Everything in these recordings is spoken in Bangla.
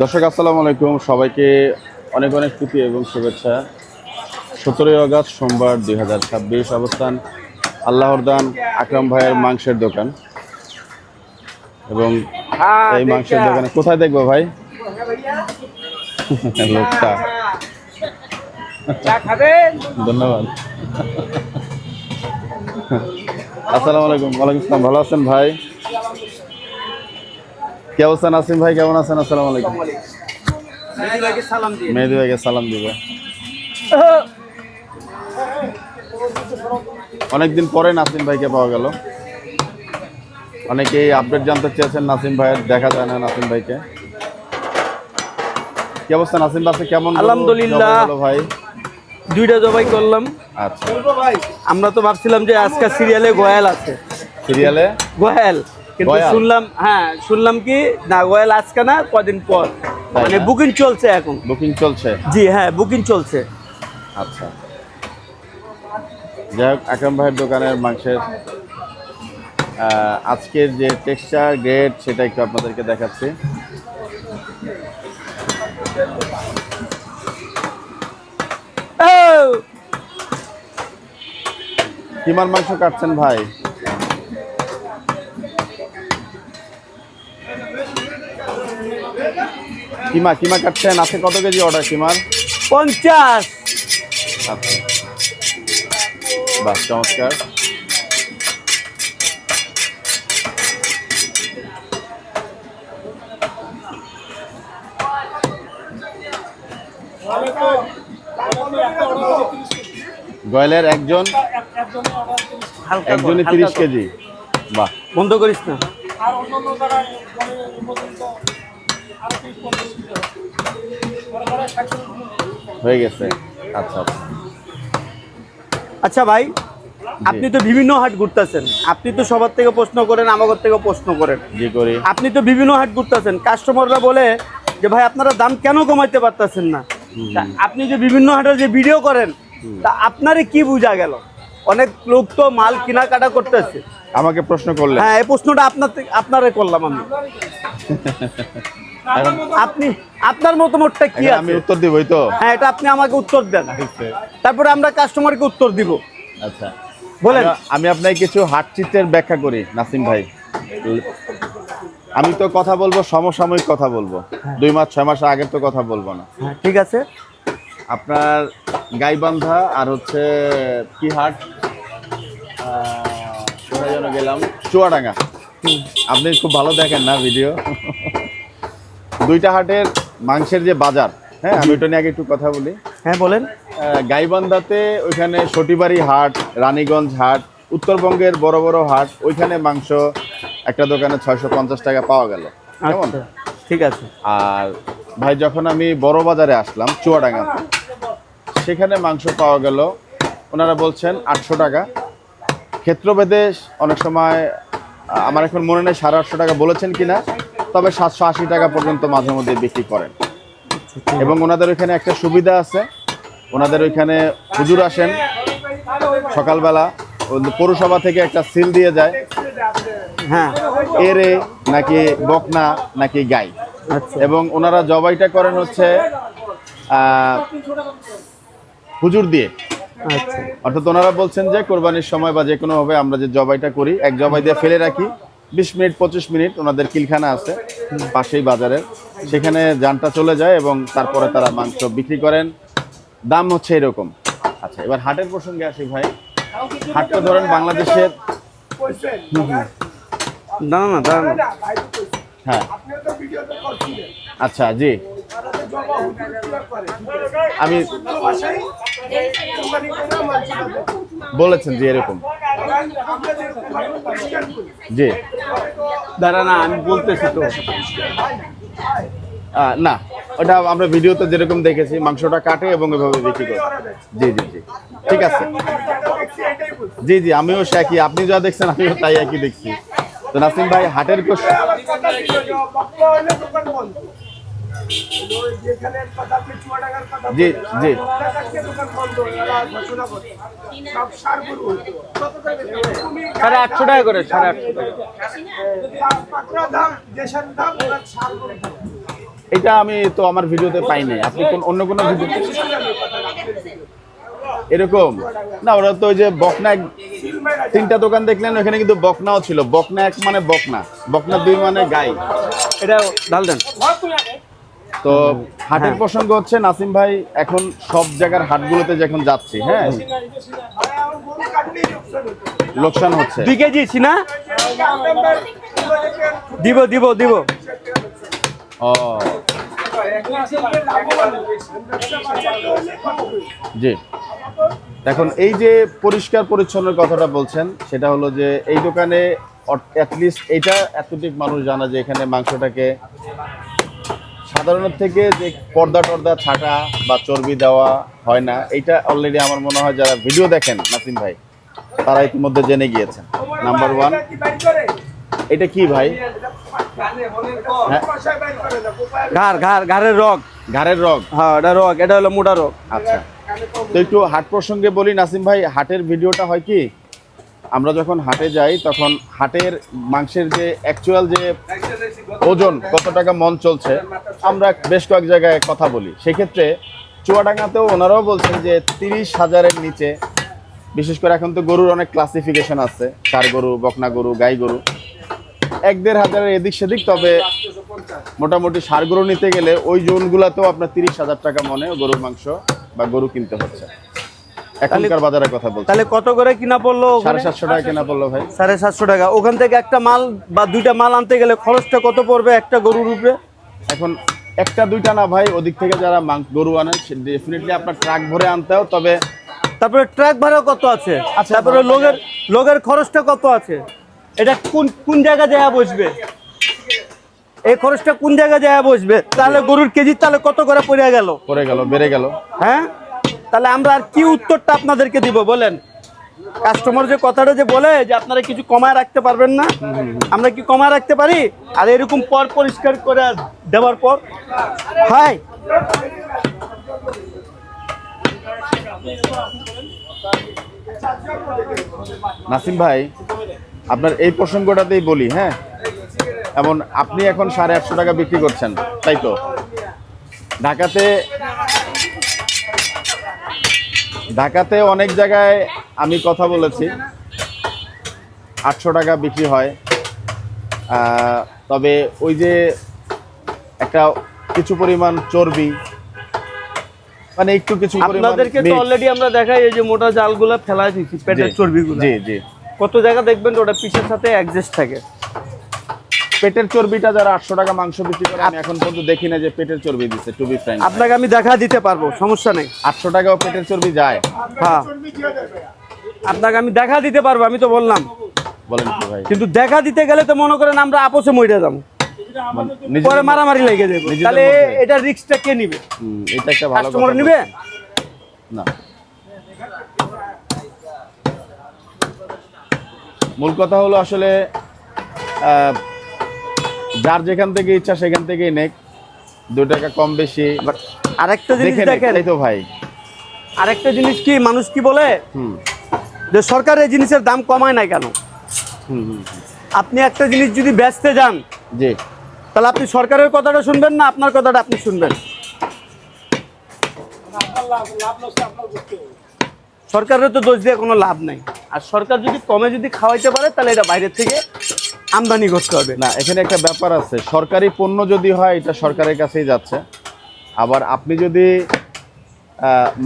দর্শক আসসালামু আলাইকুম, সবাইকে অনেক অনেক প্রীতি এবং শুভেচ্ছা। 17ই আগস্ট সোমবার 2026, অবস্থান আল্লাহর দান আকরাম ভাইয়ের মাংসের দোকান। এবং এই মাংসের দোকানে কোথায় দেখবো ভাই লোকটা? ধন্যবাদ। আসসালামু আলাইকুম। ওয়ালাইকুম আসসালাম। ভালো আছেন ভাই? কি অবস্থা নাসিম ভাই, কেমন আছেন? আসসালামু আলাইকুম। মেহেদি ভাইকে সালাম দিবে। অনেকদিন পরে নাসিম ভাইকে পাওয়া গেল। অনেকেই আপডেট জানতে চেয়েছেন নাসিম ভাইয়ের, দেখা যায় না নাসিম ভাইকে। কি অবস্থা নাসিম ভাই, কেমন? আলহামদুলিল্লাহ ভাই, দুইটা জবাই করলাম। আচ্ছা, আমরা তো ভাবছিলাম যে আজকে সিরিয়ালে গোয়াল আছে, সিরিয়ালে গোয়াল, কিন্তু শুনলাম কি না, গোয়াল আজকে না, কদিন পর। মানে বুকিং চলছে এখন। বুকিং চলছে? জি হ্যাঁ, বুকিং চলছে। আচ্ছা, যাই হোক, আকরাম ভাইয়ের দোকানের মাংসের আজকের যে টেক্সচার গ্রেড সেটা একটু আপনাদেরকে দেখাচ্ছি। কিমার মাংস কাটছেন ভাই? কিমা কাটছেন? আছে কত কেজি অর্ডার কিমার? 50। আচ্ছা, বাহ, চমৎকার। গয়েলের একজনই 30 কেজি। বাহ, বন্ধ করিস না। হয়ে গেছে। আচ্ছা আচ্ছা। আচ্ছা ভাই, আপনি তো বিভিন্ন হাট ঘুরতেছেন, আপনি তো সবার থেকে প্রশ্ন করেন, আমাদের থেকে প্রশ্ন করেন। জি করি। আপনি তো বিভিন্ন হাট ঘুরতেছেন, কাস্টমাররা বলে যে ভাই আপনারা দাম কেন কমাইতে পারতেছেন না? আপনি যে বিভিন্ন হাটের যে ভিডিও করেন, তা আপনারে কি বোঝা গেল? অনেক লোক তো মাল কেনাকাটা করতেছে। আমাকে প্রশ্ন করলেন? হ্যাঁ, এই প্রশ্নটা আপনারে করলাম আমি। আপনি আপনার মতামতটা কি আছে? আমি উত্তর দিবই তো। হ্যাঁ, এটা আপনি আমাকে উত্তর দেন, তারপরে আমরা কাস্টমারকে উত্তর দিব। আচ্ছা বলেন। আমি আপনাকে কিছু হাট চিত্রের ব্যাখ্যা করি নাসিম ভাই। আমি তো কথা বলবো সমসাময়িক কথা বলবো, 2 মাস 6 মাস আগের তো কথা বলবো না। হ্যাঁ, ঠিক আছে। আপনার গাইবান্ধা আর হচ্ছে কি হাট, কোথায় যেন গেলাম, চুয়াডাঙ্গা। আপনি খুব ভালো দেখেন না ভিডিও। দুইটা হাটের মাংসের যে বাজার, হ্যাঁ আমি ওটা নিয়ে আগে একটু কথা বলি। হ্যাঁ বলেন। গাইবান্ধাতে ওইখানে সটিবাড়ি হাট, রানীগঞ্জ হাট, উত্তরবঙ্গের বড় বড় হাট, ওইখানে মাংস একটা দোকানে 650 টাকা পাওয়া গেল। কেমন? আচ্ছা, ঠিক আছে। আর ভাই যখন আমি বড় বাজারে আসলাম চুয়াডাঙ্গাতে, সেখানে মাংস পাওয়া গেল, ওনারা বলছেন 800 টাকা। ক্ষেত্রভেদে অনেক সময় আমার এখন মনে নেই 850 টাকা বলেছেন কিনা, তবে 780 টাকা পর্যন্ত মাঝে মধ্যে বিক্রি করেন। এবং ওনাদের ওইখানে একটা সুবিধা আছে, ওনাদের ওইখানে হুজুর আসেন সকালবেলা, পৌরসভা থেকে একটা সিল দিয়ে যায়, হ্যাঁ, এরে নাকি বকনা নাকি গাই। আচ্ছা। এবং ওনারা জবাইটা করেন হচ্ছে হুজুর দিয়ে। আচ্ছা, অর্থাৎ ওনারা বলছেন যে কোরবানির সময় বা যে কোনোভাবে আমরা যে জবাইটা করি, এক জবাই দিয়ে ফেলে রাখি 20 মিনিট 25 মিনিট, ওনাদের কিলখানা আছে পাশেই বাজারে, সেখানে জানটা চলে যায় এবং তারপরে তারা মাংস বিক্রি করেন। দাম হচ্ছে এরকম। আচ্ছা, এবার হাটের প্রসঙ্গে আসি ভাই। হাটটা ধরেন বাংলাদেশের, দাঁড়ান। হ্যাঁ আচ্ছা, জি আমি বলেছেন জি এরকম, জি না, আমি বলতেছি তো। না, ওটা আমরা ভিডিওতে যেরকম দেখেছি, মাংসটা কাটে এবং এভাবে বিক্রি করে। জি জি জি, ঠিক আছে। জি জি, আমিও সে একই, আপনি যা দেখছেন আমিও তাই একই দেখছি। তো নাসিম ভাই, হাটের জি জি, 850 টাকা করে, 850 টাকা। এটা আমি তো আমার ভিডিওতে পাইনি, আপনি কোন অন্য কোনো ভিডিও এরকম না? ওরা তো ওই যে বকনা 3টা দোকান দেখলেন, ওখানে কিন্তু বকনাও ছিল। বকনা 1 মানে বকনা, বকনা 2 মানে গাই। এটা ঢাল দেন। তো হাটের প্রসঙ্গ হচ্ছে নাসিম ভাই, এখন সব জায়গার হাটগুলোতে যখন যাচ্ছি, হ্যাঁ, লোকসান হচ্ছে। 2 কেজি ছিনা দিব দিব দিব। ও জি, এখন এই যে পরিষ্কার পরিচ্ছন্নের কথাটা বলছেন, সেটা হলো যে এই দোকানে অ্যাটলিস্ট এটা এতটুকু মানুষ জানা যে এখানে মাংসটাকে সাধারণত থেকে যে পর্দা টর্দা ছাটা বা চর্বি দেওয়া হয় না, এইটা অলরেডি আমার মনে হয় যারা ভিডিও দেখেন নাসিম ভাই তারা ইতিমধ্যে জেনে গিয়েছেন। নাম্বার 1, এটা কি ভাই? ঘাড়ের রগ। ঘাড়ের রগ? হ্যাঁ, এটা রগ, এটা হলো মোটা রগ। আচ্ছা, তো একটু হাট প্রসঙ্গে বলি নাসিম ভাই। হাটের ভিডিওটা হয় কি, আমরা যখন হাটে যাই তখন হাটের মাংসের যে অ্যাকচুয়াল যে ওজন কত টাকা মন চলছে, আমরা বেশ কয়েক জায়গায় কথা বলি। সেক্ষেত্রে চুয়াডাঙ্গাতেও ওনারাও বলছেন যে 30,000-এর নিচে, বিশেষ করে এখন তো গরুর অনেক ক্লাসিফিকেশন আছে, ষাঁড় গরু, বকনা গরু, গাই গরু, 1-1.5 এদিক সেদিক। তবে মোটামুটি ষাঁড় গরু নিতে গেলে ওই জোনগুলাতেও আপনার 30,000 টাকা মনে গরুর মাংস বা গরু কিনতে হচ্ছে এখনকার বাজারের কথা বলছি। তাহলে কত করে কিনা পড়লো? 750 টাকা কিনা পড়লো ভাই। 750 টাকা। ওখান থেকে একটা মাল বা 2টা মাল আনতে গেলে খরচটা কত পড়বে একটা গরুর উপরে? এখন 1-2টা না ভাই, ওদিক থেকে যারা গরু আনেন ডেফিনেটলি আপনার ট্রাক ভরে আনতে হবে। তবে তারপরে ট্রাক ভাড়া কত আছে, তারপরে লোকের খরচটা কত আছে, এটা কোন জায়গা যায় বসবে, এই খরচটা কোন জায়গা যায় বসবে? তাহলে গরুর কেজি তাহলে কত করে পড়ে গেল, বেড়ে গেল। হ্যাঁ, তাহলে আমরা আর কি উত্তরটা আপনাদেরকে দিব বলেন? কাস্টমার যে কথাটা যে বলে যে আপনারা কিছু কমায় রাখতে পারবেন না, আমরা কি কমায় রাখতে পারি? আর এরকম পর পরিষ্কার করে দেওয়ার পর হয়। নাসিম ভাই, আপনার এই প্রসঙ্গটাতেই বলি, হ্যাঁ, এমন আপনি এখন 850 টাকা বিক্রি করছেন, তাই তো? ঢাকাতে অনেক জায়গায় আমি কথা বলেছি 800 টাকা বিক্রি হয়। তবে ওই যে একটা কিছু পরিমাণ চর্বি, মানে একটু কিছু পরিমাণ, আপনাদেরকে তো অলরেডি আমরা দেখাই এই যে মোটা জালগুলো ফেলাই দিচ্ছি, পেটের চর্বিগুলো। জি জি, কত জায়গা দেখবেন ওটা পিছের সাথে অ্যাডজাস্ট থাকে। পেটের চর্বিটা যারা 800 টাকা মাংস বিক্রি করে, আমি এখন পর্যন্ত দেখি না যে পেটের চর্বি দিচ্ছে। টু বি ফ্র্যাঙ্ক, আপনাকে আমি দেখা দিতে পারবো, সমস্যা নেই। 800 টাকাও পেটের চর্বি যায়? হ্যাঁ, আপনাকে আমি দেখা দিতে পারবো, আমি তো বললাম। বলেন কি ভাই? কিন্তু দেখা দিতে গেলে তো মনে করেন আমরা আপোষে মরে যাবো, পরে মারামারি লেগে যাবে। তাহলে এটা রিস্কটা কে নিবে? এটা একটা ভালো কাস্টমার কথা নিবে না। মূল কথা হলো আসলে যার যেখান থেকে ইচ্ছা সেখান থেকেই নেক, 2 টাকা কম বেশি। আরেকটা জিনিস দেখেন, তাই তো ভাই, আরেকটা জিনিস কি মানুষ কি বলে যে সরকার এই জিনিসের দাম কমায় না কেন? আপনি একটা জিনিস যদি বেচতে যান, জি, তাহলে আপনি সরকারের কথাটা শুনবেন না আপনার কথাটা আপনি শুনবেন? সরকারের তো দোষ দিয়ে কোনো লাভ নাই। আর সরকার যদি কমে যদি খাওয়াইতে পারে তাহলে এটা বাইরের থেকে আমদানি করতে হবে। না, এখানে একটা ব্যাপার আছে, সরকারি পণ্য যদি হয় এটা সরকারের কাছেই যাচ্ছে। আবার আপনি যদি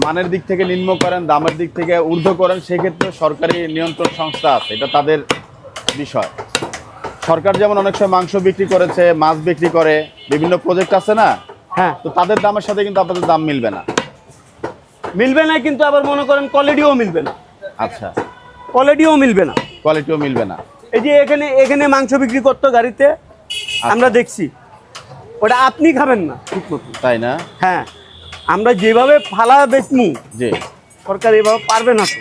মানের দিক থেকে নিম্ন করেন, দামের দিক থেকে ঊর্ধ্ব করেন, সেক্ষেত্রে সরকারি নিয়ন্ত্রণ সংস্থা আছে, এটা তাদের বিষয়। সরকার যেমন অনেক সময় মাংস বিক্রি করেছে, মাছ বিক্রি করে, বিভিন্ন প্রজেক্ট আছে না, হ্যাঁ, তো তাদের দামের সাথে কিন্তু আপনাদের দাম মিলবে না। মিলবে না, কিন্তু আবার মনে করেন কোয়ালিটিও মিলবে না। আচ্ছা, কোয়ালিটিও মিলবে না, কোয়ালিটিও মিলবে না। এই যে এখানে মাংস বিক্রি করতো গাড়িতে, আমরা দেখছি, ওটা আপনি খাবেন না ঠিক মতো, তাই না? হ্যাঁ, আমরা যেভাবে ফালা বেচমু, জি, সরকার এভাবে পারবে না, তো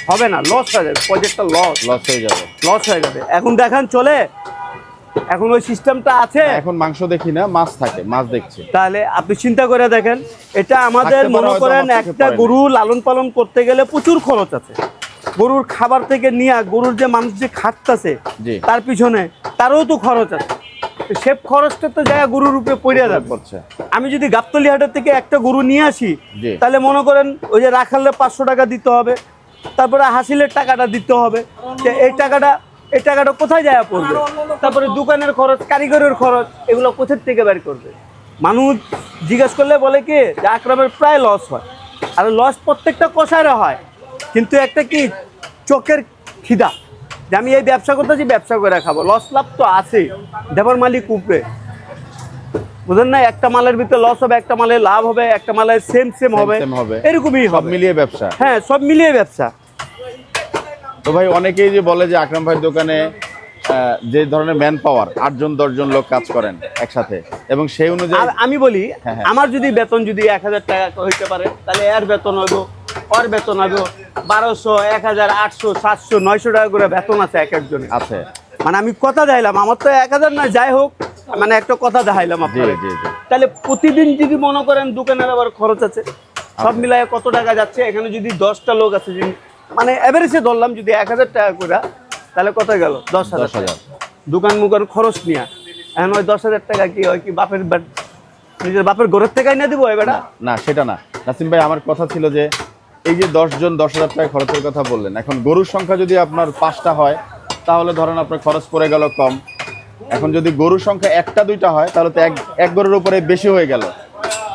হবে না, লস হয়ে যাবে, প্রজেক্টটা লস হয়ে যাবে। এখন দেখান চলে, এখন ওই সিস্টেমটা আছে। এখন মাংস দেখি না, মাছ থাকে, মাছ দেখছি। তাহলে আপনি চিন্তা করে দেখেন, এটা আমাদের মনে করেন একটা গরু লালন পালন করতে গেলে প্রচুর খরচ আছে। গরুর খাবার থেকে নিয়ে গরুর যে মানুষ যে খাটতেছে তার পিছনে তারও তো খরচ আছে। সে খরচটা তো জায়গা গরুর উপরে পড়ে যাবে। পড়ছে। আমি যদি গাবতলী হাটের থেকে একটা গরু নিয়ে আসি, জি। তাহলে মনে করেন ওই যে রাখালে 500 টাকা দিতে হবে, তারপরে হাসিলের টাকাটা দিতে হবে। তো এই টাকাটা কোথায় যায় পড়বে? তারপরে দোকানের খরচ, কারিগরের খরচ, এগুলো কোথার থেকে বের করবে? মানুষ জিজ্ঞেস করলে বলে কি যে আকরামের প্রায় লস হয়, আর লস প্রত্যেকটা কষায়রা হয়, কিন্তু একটা কি চোখের খিদা যে আমি এই ব্যবসা করতেছি, ব্যবসা করে খাবো, লস লাভ তো আছেই, দেবার মালিক উপরে, বুঝেন না? একটা মালের ভিতরে লস হবে, একটা মালে লাভ হবে, একটা মালে সেম হবে, এরকমই সব হবে। মিলিয়ে ব্যবসা। হ্যাঁ, সব মিলিয়ে ব্যবসা। তো ভাই অনেকেই যে বলে যে আকরাম ভাইয়ের দোকানে যে ধরনের ম্যান পাওয়ার 8 জন 10 জন লোক কাজ করেন একসাথে, এবং সেই অনুযায়ী আর আমি বলি, হ্যাঁ। আমার যদি বেতন যদি 1000 টাকা হইতে পারে, তাহলে এর বেতন হইব, ওর বেতন হইব 1200, 1000, 800, 700, 900 টাকা করে বেতন আছে এক একজনের। আছে। মানে আমি কথা দেখাইলাম, আমার তো 1000 না, যাই হোক, মানে একটা কথা দেখাইলাম আপনাকে। জি। তাহলে প্রতিদিন যদি মনে করেন দোকানের আবার খরচ আছে, সব মিলায় কত টাকা যাচ্ছে? এখানে যদি 10টা লোক আছে, যদি মানে এভারেজে ধরলাম যদি 1000 টাকা করে, তাহলে কত গেল? 10,000। দোকান মুকান খরচ নিয়ে এখন ওই 10,000 টাকা কি হয় কি নিজের বাপের ঘরের থেকে না দিব এবারে? না, সেটা না নাসিম ভাই, আমার কথা ছিল যে এই যে 10 জন 10,000 টাকা খরচের কথা বললেন, এখন গরুর সংখ্যা যদি আপনার 5টা হয়, তাহলে ধরেন আপনার খরচ পড়ে গেল কম। এখন যদি গরুর সংখ্যা 1টা 2টা হয়, তাহলে তো এক গরুর উপরে বেশি হয়ে গেল।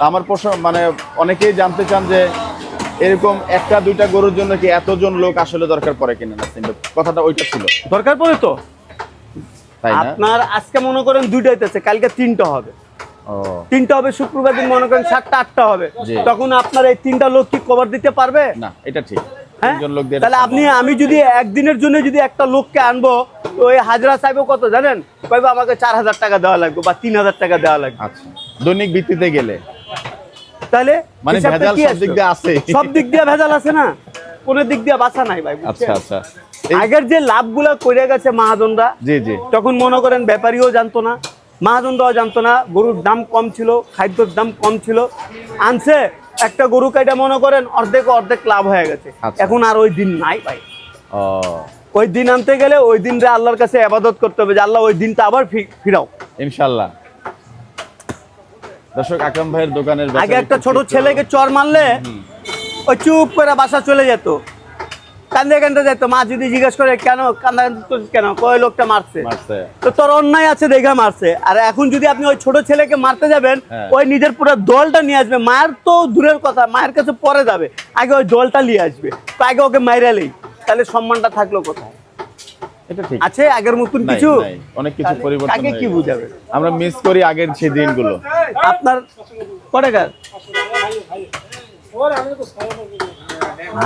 আমার প্রশ্ন, মানে অনেকেই জানতে চান যে এরকম 1টা 2টা গরুর জন্য কি এতজন লোক আসলে দরকার পড়ে কিনা? নাসিম ভাই, কথাটা ওইটা ছিল। দরকার পড়ে তো। তাই না? আপনার আজকে মনে করেন 2টা হইতেছে, কালকে 3টা হবে, ও 3টা হবে, শুক্রবার দিন মনে করেন 7টা 8টা হবে, জি। তখন আপনার এই 3টা লোক কি কভার দিতে পারবে? না, এটা ঠিক। হ্যাঁ? 3জন লোক দিয়ে তাহলে আমি যদি একদিনের জন্য যদি একটা লোককে আনবো, ওই হাজরা চাইবো কত জানেন? কইবো আমাকে 4000 টাকা দেওয়া লাগবে বা 3000 টাকা দেওয়া লাগবে। আচ্ছা, দৈনিক ভিত্তিতে গেলে তাহলে মানে হিসাবটা ভেজাল কি সব দিক আসলো? দিয়ে আছে। সব দিক দিয়ে ভেজাল আছে না, কোন দিক দিয়ে বাঁচা নাই ভাই, বুঝছেন? আচ্ছা। আগের যে লাভগুলা করে গেছে মাহাজনরা, জি। তখন মনে করেন ব্যাপারীও জানতো না, মাহাজনরাও জানতো না, গরুর দাম কম ছিল, খাদ্যর দাম কম ছিল, আনছে একটা গরু কাইটা মনে করেন অর্ধেক লাভ হয়ে গেছে। আচ্ছা। এখন আর ওই দিন নাই ভাই। ও ওই দিন আনতে গেলে ওই দিনটা আল্লাহর কাছে ইবাদত করতে হবে যে আল্লাহ ওই দিনটা আবার ফিরাও। ইনশাআল্লাহ। দর্শক, আকরাম ভাইয়ের দোকানের আগে একটা ছোট ছেলেকে চর মারলে ওই চুপ করে বাসা চলে যেত, কান্দে যেত। মা যদি জিজ্ঞেস করে কেন কেন, কয় লোকটা মারছে, তো তোর অন্যায় আছে দেখা মারছে। আর এখন যদি আপনি ওই ছোট ছেলেকে মারতে যাবেন, ওই নিজের পুরো দলটা নিয়ে আসবে, মায়ের তো দূরের কথা, মায়ের কাছে পরে যাবে, আগে ওই দলটা নিয়ে আসবে, তো আগে ওকে মাইরালেই, তাহলে সম্মানটা থাকলো কোথায়? এটা ঠিক আছে আগের মতন কিছু? অনেক কিছু পরিবর্তন আগে কি বুঝাবে? আমরা মিস করি আগের সেই দিনগুলো। আপনার কটাকার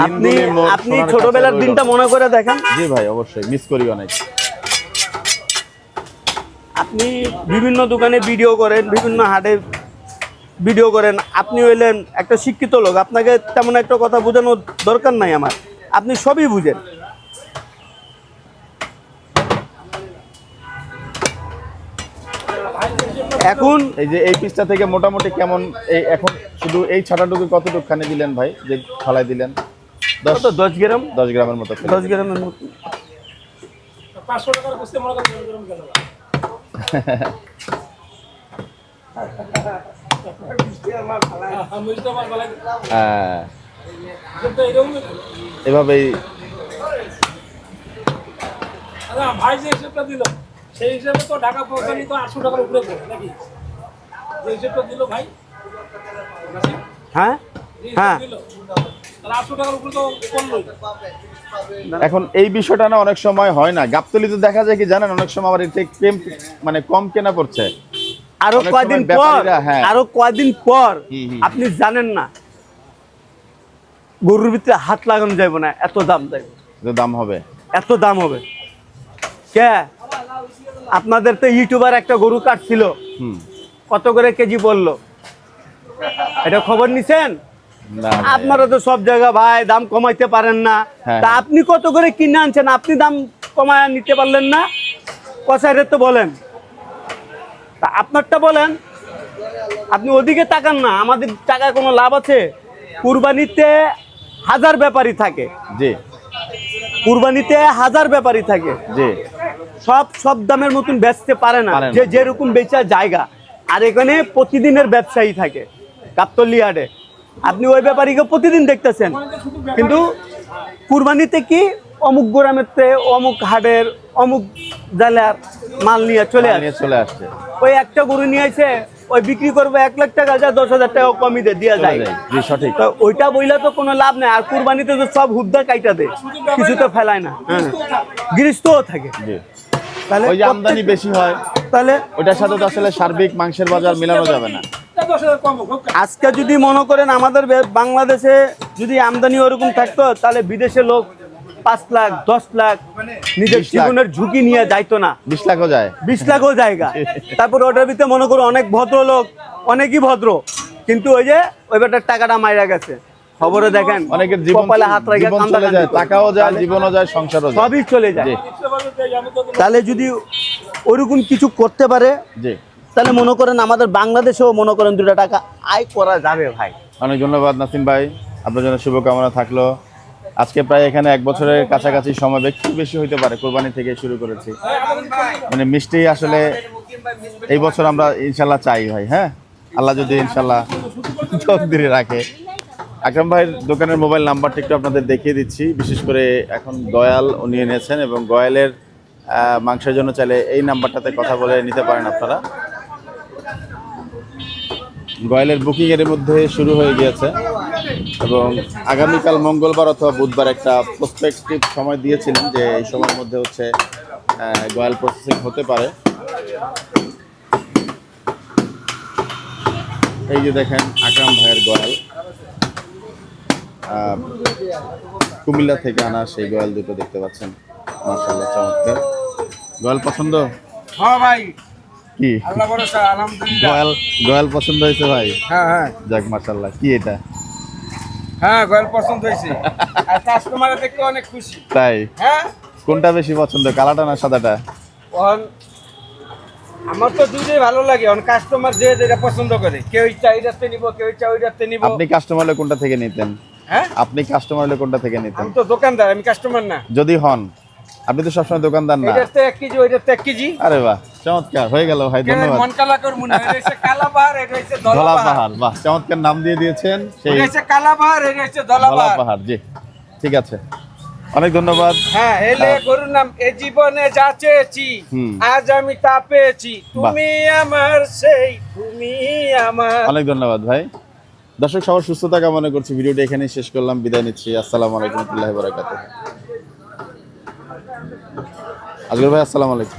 আপনি ছোটবেলার দিনটা মনে করে দেখেন। জি ভাই, অবশ্যই মিস করি অনেক। আপনি বিভিন্ন দোকানে ভিডিও করেন, বিভিন্ন হাটে ভিডিও করেন, আপনি হইলেন একটা শিক্ষিত লোক, আপনাকে তেমন একটা কথা বোঝানোর দরকার নাই আমার, আপনি সবই বুঝেন। এখন এই যে এই পিসটা থেকে মোটামুটি কেমন, এই এখন শুধু এই ছাটাটুকু কতটুকু খানে দিলেন ভাই, যে ফালাই দিলেন? 10 গ্রাম, 10 গ্রামের মতো। 10 গ্রামের মতো। 500 টাকার বসতে মনে করেন 10 গ্রাম গেল। হ্যাঁ, এভাবেই ভাই যে হিসেবটা দিল সেই হিসেবে তো ঢাকা পৌঁছানি তো 800 টাকার উপরে পড়ে নাকি? যে হিসেবটা দিল ভাই, হ্যাঁ হ্যাঁ, তাহলে 800 টাকার উপরে তো পড়লোই। এখন এই বিষয়টা না অনেক সময় হয় না। গাবতলীতে দেখা যায় কি জানেন, অনেক সময় আবার এটা মানে কম কেনা পড়ছে। আরো অনেক কয়দিন সময় পর, ব্যাপারীরা, হ্যাঁ। আরো কয়দিন পর আপনি জানেন না, গরুর ভিতরে হাত লাগানো যাবে না, এত দাম যাবে, দাম হবে, এত দাম হবে। কে আপনাদের তো ইউটিউবার একটা গরু কাটছিল, কত করে কেজি বললো, এটা খবর নিছেন? না আপনারা তো সব জায়গা ভাই দাম কমাইতে পারেন না, হ্যাঁ। তা আপনি কত করে কিনে আনছেন? আপনি দাম কমায় নিতে পারলেন না, কসাইরে তো বলেন, তা আপনারটা বলেন। আপনি ওদিকে তাকান না, আমাদের টাকায় কোনো লাভ আছে? কুরবানিতে 1000 ব্যাপারী থাকে, জি কুরবানিতে 1000 ব্যাপারী থাকে, জি। সব দামের মতন বেচতে পারে না, পারে না। যে যেরকম বেচার জায়গা। আর এখানে প্রতিদিনের ব্যবসায়ী থাকে গাবতলী হাটে, আপনি ওই ব্যাপারীকে প্রতিদিন দেখতেছেন, কিন্তু কুরবানিতে কি অমুক গ্রামের থেকে অমুক হাটের অমুক জেলার মাল নিয়ে চলে আসে। নিয়ে চলে আসছে, ওই একটা গরু নিয়ে আসে, ওই বিক্রি করবে 1 লাখ টাকা, যা 10,000 টাকা কমিয়ে দেওয়া যায়। জি সঠিক। তো ওইটা বইলে তো কোনো লাভ নাই। আর কুরবানিতে তো সব হুদ্দা কাইটা দেয়, কিছু তো ফেলায় না। হ্যাঁ, গৃহস্থও থাকে। জি, তাহলে ওই যে আমদানি বেশি হয়, তাহলে ওইটার সাথে তো আসলে সার্বিক মাংসের বাজার মেলানো যাবে না। 10,000 কম হোক। আজকে যদি মনে করেন আমাদের বাংলাদেশে যদি আমদানি ওরকম থাকতো, তাহলে বিদেশে লোক 5 লাখ 10 লাখ নিজের 20 লাখ। জীবনের ঝুঁকি নিয়ে যাইতো না, 20 লাখও যায়। 20 লাখও জায়গা। তারপর ওটার ভিতরে মনে করো অনেক ভদ্র লোক, অনেকই ভদ্র, কিন্তু ওই যে ওই বেটার টাকাটা মাইরা গেছে, খবরে দেখেন অনেকের জীবন কপালে হাত রেখে জীবন কান্দা চলে যায়, কান্দি করে। টাকাও যায়, জীবনও যায়, সংসারও যায়। সবই চলে যায়। জি তাহলে যদি ওরকম কিছু করতে পারে, জি, তাহলে মনে করেন আমাদের বাংলাদেশেও মনে করেন 2 টাকা আয় করা যাবে ভাই। অনেক ধন্যবাদ নাসিম ভাই, আপনার জন্য শুভকামনা থাকলো। আজকে প্রায় এখানে 1 বছরের কাছাকাছি সময়, একটু বেশি হইতে পারে, কোরবানি থেকে শুরু করেছি। মানে মিষ্টি আসলে এই বছর আমরা ইনশাল্লাহ চাই ভাই। হ্যাঁ, আল্লাহ যদি ইনশাল্লাহ তকদিরে রাখে। আকরাম ভাইয়ের দোকানের মোবাইল নাম্বারটা একটু আপনাদের দেখিয়ে দিচ্ছি। বিশেষ করে এখন গয়াল উনি এনেছেন, এবং গয়ালের মাংসের জন্য চাইলে এই নাম্বারটাতে কথা বলে নিতে পারেন আপনারা। গয়ালের বুকিং এর মধ্যে শুরু হয়ে গিয়েছে, এবং আগামীকাল মঙ্গলবার অথবা বুধবার একটা প্রসপেক্টিভ সময় দিয়েছিলেন যে এই সময়ের মধ্যে হচ্ছে গয়াল প্রসেসিং হতে পারে। এই যে দেখেন আকরাম ভাইয়ের গয়াল, কুমিল্লা থেকে আনা সেই গয়াল দুটো দেখতে পাচ্ছেন, মাশাআল্লাহ চমৎকার। গয়াল পছন্দ? হ্যাঁ ভাই, কি আল্লাহ ভরসা, আলহামদুলিল্লাহ। গয়াল পছন্দ হয়েছে ভাই? হ্যাঁ হ্যাঁ যাক মাশাআল্লাহ। কি এটা? হ্যাঁ, গয়াল পছন্দ হয়েছে, আর কাস্টমার দেখে অনেক খুশি। তাই? হ্যাঁ, কোনটা বেশি পছন্দ, কালাটা না সাদাটা? আমার তো দুটোই ভালো লাগে। কাস্টমার যে যেটা পছন্দ করে, কেউ ইচ্ছা এটাতে নিব, কেউ ইচ্ছা ওইটাতে নিব। আপনি কাস্টমার হলে কোনটা থেকে নিতেন? হ্যাঁ, আপনি কাস্টমার হলে কোনটা থেকে নিতেন? আমি তো দোকানদার, আমি কাস্টমার না। যদি হন, আপনি তো সবসময় দোকানদার না। এটাতে 1 কেজি, ওইটাতে 1 কেজি। আরে বাহ, চমৎকার হয়ে গেল ভাই, কেউ ধন্যবাদ। মন কালা করবো না। এটা হচ্ছে কালাবাহার, এটা হচ্ছে ধলা ধলাবাহার। পাহাড়, বাহ চমৎকার নাম দিয়ে দিয়েছেন। সেই এটা হচ্ছে কালাবাহার, এটা হচ্ছে ধলা ধলাবাহার। পাহাড়, জি ঠিক আছে, অনেক ধন্যবাদ। হ্যাঁ, এলে গরুর নাম। এ জীবনে যা চেয়েছি, হুম। আজ আমি তা পেয়েছি। তুমি আমার সেই, তুমি আমার। অনেক ধন্যবাদ ভাই। দর্শক সবার সুস্থতা কামনা করছি। ভিডিওটি এখানেই শেষ করলাম, বিদায় নিচ্ছি। আসসালামু আলাইকুম ওয়া রাহমাতুল্লাহি ওয়া বারাকাতুহু। আজগর ভাই আসসালামু আলাইকুম।